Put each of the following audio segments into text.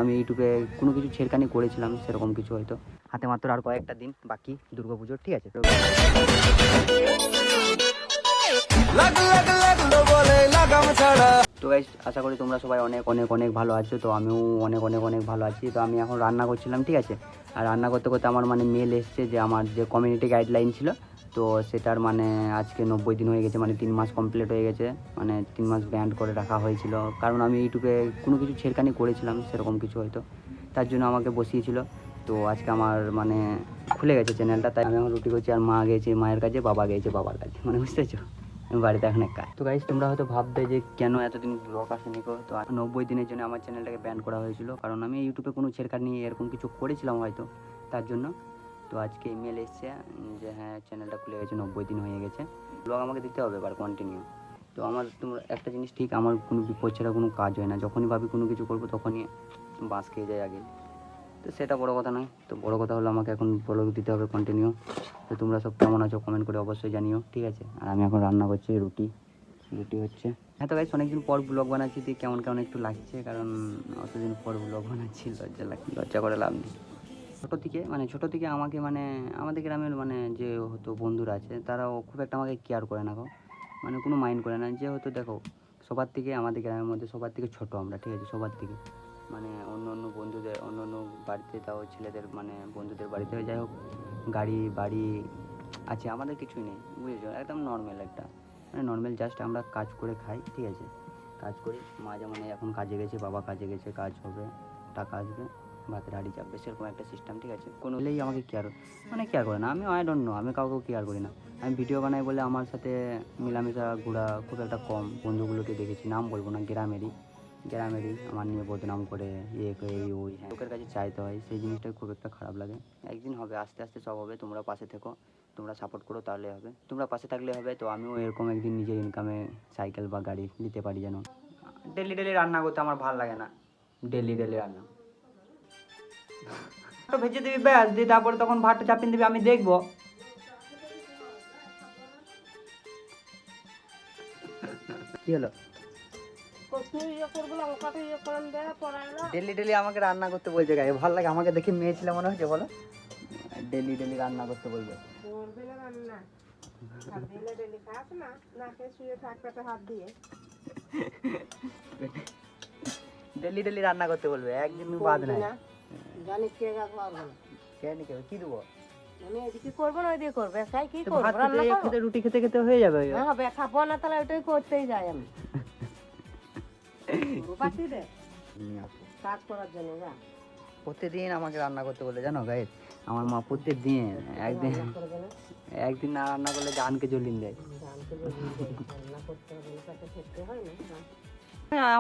আমি ইউটিউবে কোনো কিছু ছেড়খানি করেছিলাম সেরকম কিছু, হয়তো হাতে মাত্র আর কয়েকটা দিন বাকি দুর্গাপুজোর, ঠিক আছে। তো গাইস, আশা করি তোমরা সবাই অনেক অনেক অনেক ভালো আছো। তো আমিও অনেক অনেক অনেক ভালো আছি। তো আমি এখন রান্না করছিলাম, ঠিক আছে। আর রান্না করতে করতে আমার মেল এসছে যে আমার যে কমিউনিটি গাইডলাইন ছিল, তো সেটার আজকে 90 দিন হয়ে গেছে, 3 মাস কমপ্লিট হয়ে গেছে। 3 মাস ব্যান্ড করে রাখা হয়েছিল, কারণ আমি ইউটিউবে কোনো কিছু ছেড়খানি করেছিলাম সেরকম কিছু, হয়তো তার জন্য আমাকে বসিয়েছিল। তো আজকে আমার খুলে গেছে চ্যানেলটা, তাই আমি এখন রুটি করছি। আর মা গেছে মায়ের কাছে, বাবা গেছে বাবার কাছে, বুঝতেছো, আমি বাড়িতে এখন একা। তো গাইস, তোমরা হয়তো ভাববে যে কেন এতদিন ব্লগ আসেনি গো। তো 90 দিনের জন্য আমার চ্যানেলটাকে ব্যান করা হয়েছিল, কারণ আমি ইউটিউবে কোনো ছেড়খানি এরকম কিছু করেছিলাম হয়তো, তার জন্য। তো আজকে ইমেল এসছে যে হ্যাঁ, চ্যানেলটা খুলে গেছে, 90 দিন হয়ে গেছে। ব্লগ আমাকে দিতে হবে এবার কন্টিনিউ। তো তোমরা একটা জিনিস ঠিক, আমার কোনো বিপদ ছাড়া কোনো কাজ হয় না। যখনই ভাবি কোনো কিছু করবো তখনই বাঁশ খেয়ে যায় আগে। তো সেটা বড় কথা নয়। তো বড় কথা হলো আমাকে এখন ব্লগ দিতে হবে কন্টিনিউ। তো তোমরা সব কেমন আছো কমেন্ট করে অবশ্যই জানিও, ঠিক আছে। আর আমি এখন রান্না করছি, রুটি হচ্ছে। হ্যাঁ তো গাইস, অনেকদিন পর ব্লগ বানাচ্ছি, দিয়ে কেমন কেমন একটু লাগছে, কারণ অতদিন পর ব্লগ বানাচ্ছি, লজ্জা করে লাভ নেই। ছোটো থেকে আমাকে আমাদের গ্রামের যে হতো বন্ধুরা আছে, তারাও খুব একটা আমাকে কেয়ার করে না গো, কোনো মাইন্ড করে না। যে হয়তো দেখো, সবার থেকে আমাদের গ্রামের মধ্যে সবার থেকে ছোটো আমরা, ঠিক আছে, সবার থেকে অন্য অন্য বন্ধুদের, অন্য অন্য বাড়িতে, তাও ছেলেদের বন্ধুদের বাড়িতে যাই হোক, গাড়ি বাড়ি আছে, আমাদের কিছুই নেই, বুঝেছো। একদম নর্মাল একটা নর্মাল, জাস্ট আমরা কাজ করে খাই, ঠিক আছে। কাজ করি, মা যেমন এখন কাজে গেছে, বাবা কাজে গেছে, কাজ হবে, টাকা আসবে, ভাতের হাঁড়ি চাপবে, সেরকম একটা সিস্টেম, ঠিক আছে। কোনো হলেই আমাকে কেয়ার করে না। আমি আই ডোন্ট নো, আমি কাউকে কেয়ার করি না। আমি ভিডিও বানাই বলে আমার সাথে মেলামেশা ঘোরা খুব একটা কম। বন্ধুগুলোকে দেখেছি, নাম বলবো না, গ্রামেরই আমার নিয়ে বদনাম করে, এই ওই হ্যাঁ, লোকের কাছে চাইতে হয়, সেই জিনিসটা খুব একটা খারাপ লাগে। একদিন হবে, আস্তে আস্তে সব হবে। তোমরা পাশে থেকো, তোমরা সাপোর্ট করো, তাহলে হবে। তোমরা পাশে থাকলে হবে। তো আমিও এরকম একদিন নিজের ইনকামে সাইকেল বা গাড়ি নিতে পারি যেন। ডেলি ডেলি রান্না করতে আমার ভালো লাগে না, ডেলি ডেলি রান্না। তো ভেজে দিবি ব্যাস, দিয়ে তারপরে তখন ভাতটা চাপিয়ে দিবি, আমি দেখবো। কি হলো? ডেলি ডেলি আমাকে রান্না করতে বলছে, গায়ে ভালো লাগে আমাকে দেখে, মেয়ে ছিল মনে হচ্ছে, বলো। ডেলি ডেলি রান্না করতে বলবে। ডেলি ডেলি রান্না করতে বলবে, একদিন বাদ নাই। কি দেবো? রুটি খেতে খেতে হয়ে যাবে। করতেই যাই আমি কাজ করার জন্য। প্রত্যেকদিন আমাকে রান্না করতে বলে, জানো গাইস, আমার মা প্রত্যেকদিন একদিন না রান্না করলে জানকে জ্বলিয়ে দেয়।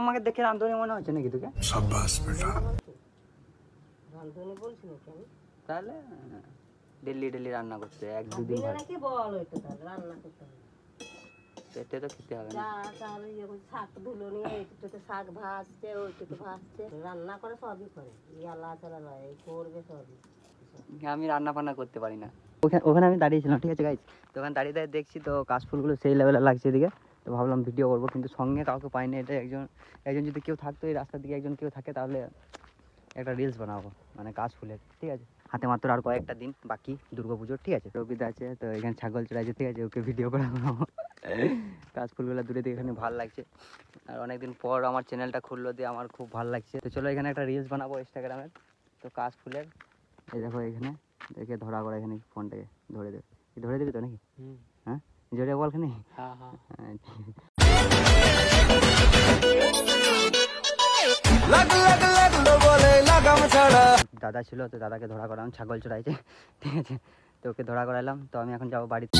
আমাকে দেখে রাঁধুনি মনে হচ্ছে নাকি তোকে? তাহলে ডেলি ডেলি রান্না করতে, এক দুদিন পেটে তো খেতে হবে না। শাক ধুলো নিয়ে শাক ভাজছে, ওইটুকু ভাজছে, রান্না করে সবই করে, করবে সবই। আমি রান্না ফান্না করতে পারি না। ওখানে আমি দাঁড়িয়েছিলাম, ঠিক আছে গাইস। তো ওখানে দাঁড়িয়ে দেখছি, তো কাশফুলগুলো সেই লেভেলে লাগছে এদিকে। তো ভাবলাম ভিডিও করবো, কিন্তু সঙ্গে কাউকে পাইনি। এটা একজন যদি কেউ থাকতো, এই রাস্তার দিকে একজন কেউ থাকে, তাহলে একটা রিলস বানাবো কাশফুলের, ঠিক আছে। হাতে মাত্র আর কয়েকটা দিন বাকি দুর্গাপুজোর, ঠিক আছে। রবিদা আছে, তো এখানে ছাগল চড়াইছে, ঠিক আছে, ওকে ভিডিও করে বানাবো। কাশফুলগুলো দূরে থেকে এখানে ভালো লাগছে। আর অনেকদিন পর আমার চ্যানেলটা খুললো, দিয়ে আমার খুব ভালো লাগছে। তো চলো, এখানে একটা রিলস বানাবো ইনস্টাগ্রামের। তো কাশফুলের এই দেখো, এখানে দেখে ধরা করে, এখানে ফোনটাকে ধরে দিবি তো নাকি? হ্যাঁ, জোরে বল খানি। দাদা ছিল, তো দাদাকে ধরা করালাম, ছাগল চড়াইছে, ঠিক আছে। তো ওকে ধরা করালাম। তো আমি এখন যাবো বাড়িতে।